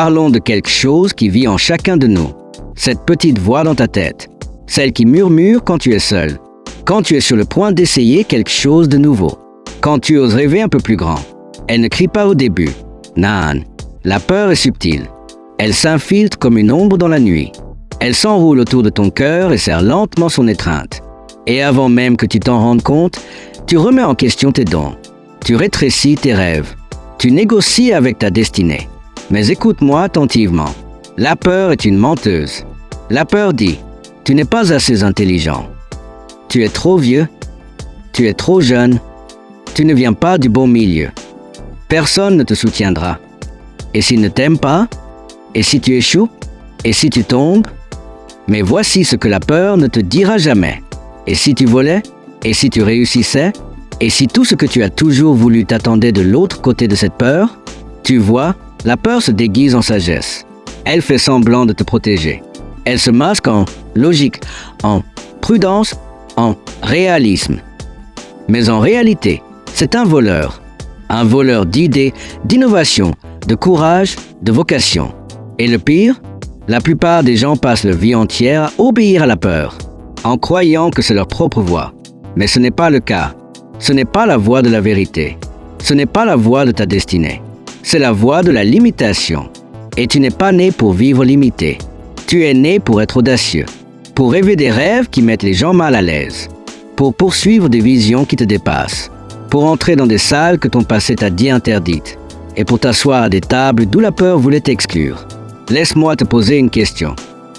Parlons de quelque chose qui vit en chacun de nous. Cette petite voix dans ta tête. Celle qui murmure quand tu es seul. Quand tu es sur le point d'essayer quelque chose de nouveau. Quand tu oses rêver un peu plus grand. Elle ne crie pas au début. Nan. La peur est subtile. Elle s'infiltre comme une ombre dans la nuit. Elle s'enroule autour de ton cœur et serre lentement son étreinte. Et avant même que tu t'en rendes compte, tu remets en question tes dons. Tu rétrécis tes rêves. Tu négocies avec ta destinée. Mais écoute-moi attentivement. La peur est une menteuse. La peur dit, tu n'es pas assez intelligent. Tu es trop vieux. Tu es trop jeune. Tu ne viens pas du bon milieu. Personne ne te soutiendra. Et s'il ne t'aime pas? Et si tu échoues? Et si tu tombes? Mais voici ce que la peur ne te dira jamais. Et si tu volais? Et si tu réussissais? Et si tout ce que tu as toujours voulu t'attendait de l'autre côté de cette peur? Tu vois, la peur se déguise en sagesse. Elle fait semblant de te protéger. Elle se masque en logique, en prudence, en réalisme. Mais en réalité, c'est un voleur d'idées, d'innovation, de courage, de vocation. Et le pire, la plupart des gens passent leur vie entière à obéir à la peur, en croyant que c'est leur propre voix. Mais ce n'est pas le cas. Ce n'est pas la voix de la vérité. Ce n'est pas la voix de ta destinée. C'est la voix de la limitation. Et tu n'es pas né pour vivre limité. Tu es né pour être audacieux, pour rêver des rêves qui mettent les gens mal à l'aise, pour poursuivre des visions qui te dépassent, pour entrer dans des salles que ton passé t'a dit interdites, et pour t'asseoir à des tables d'où la peur voulait t'exclure. Laisse-moi te poser une question.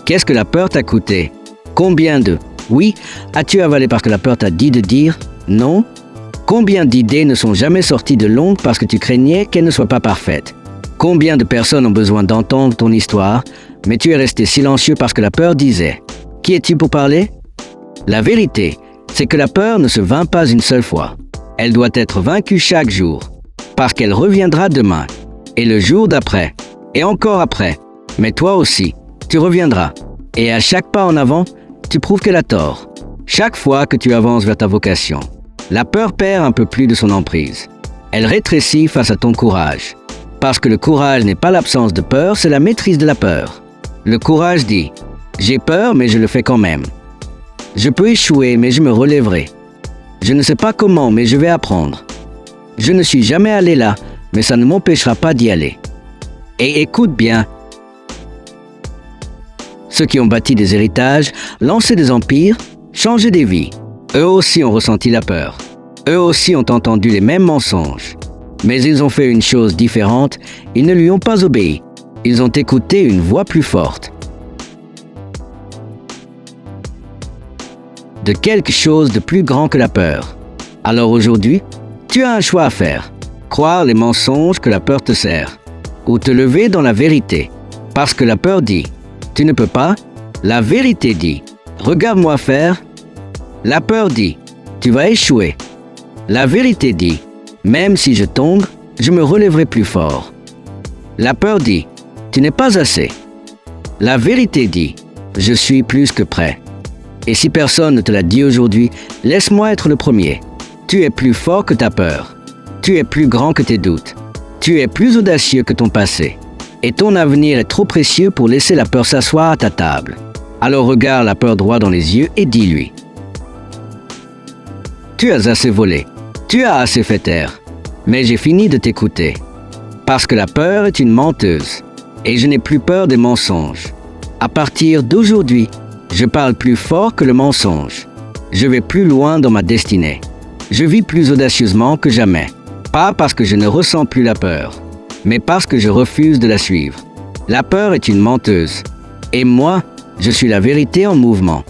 Qu'est-ce que la peur t'a coûté? Combien de oui as-tu avalé parce que la peur t'a dit de dire non? Combien d'idées ne sont jamais sorties de l'ombre parce que tu craignais qu'elles ne soient pas parfaites? Combien de personnes ont besoin d'entendre ton histoire, mais tu es resté silencieux parce que la peur disait « Qui es-tu pour parler ?» La vérité, c'est que la peur ne se vainc pas une seule fois. Elle doit être vaincue chaque jour, parce qu'elle reviendra demain, et le jour d'après, et encore après. Mais toi aussi, tu reviendras. Et à chaque pas en avant, tu prouves qu'elle a tort. Chaque fois que tu avances vers ta vocation, la peur perd un peu plus de son emprise. Elle rétrécit face à ton courage. Parce que le courage n'est pas l'absence de peur, c'est la maîtrise de la peur. Le courage dit « J'ai peur, mais je le fais quand même. Je peux échouer, mais je me relèverai. Je ne sais pas comment, mais je vais apprendre. Je ne suis jamais allé là, mais ça ne m'empêchera pas d'y aller. » Et écoute bien. Ceux qui ont bâti des héritages, lancé des empires, changé des vies, eux aussi ont ressenti la peur. Eux aussi ont entendu les mêmes mensonges. Mais ils ont fait une chose différente, ils ne lui ont pas obéi. Ils ont écouté une voix plus forte. De quelque chose de plus grand que la peur. Alors aujourd'hui, tu as un choix à faire. Croire les mensonges que la peur te sert. Ou te lever dans la vérité. Parce que la peur dit « Tu ne peux pas ». La vérité dit « Regarde-moi faire ». La peur dit « Tu vas échouer ». La vérité dit « Même si je tombe, je me relèverai plus fort ». La peur dit « Tu n'es pas assez ». La vérité dit « Je suis plus que prêt ». Et si personne ne te l'a dit aujourd'hui, laisse-moi être le premier. Tu es plus fort que ta peur. Tu es plus grand que tes doutes. Tu es plus audacieux que ton passé. Et ton avenir est trop précieux pour laisser la peur s'asseoir à ta table. Alors regarde la peur droit dans les yeux et dis-lui « Tu as assez volé. Tu as assez fait taire. Mais j'ai fini de t'écouter. Parce que la peur est une menteuse. Et je n'ai plus peur des mensonges. À partir d'aujourd'hui, je parle plus fort que le mensonge. Je vais plus loin dans ma destinée. Je vis plus audacieusement que jamais. Pas parce que je ne ressens plus la peur, mais parce que je refuse de la suivre. La peur est une menteuse. Et moi, je suis la vérité en mouvement.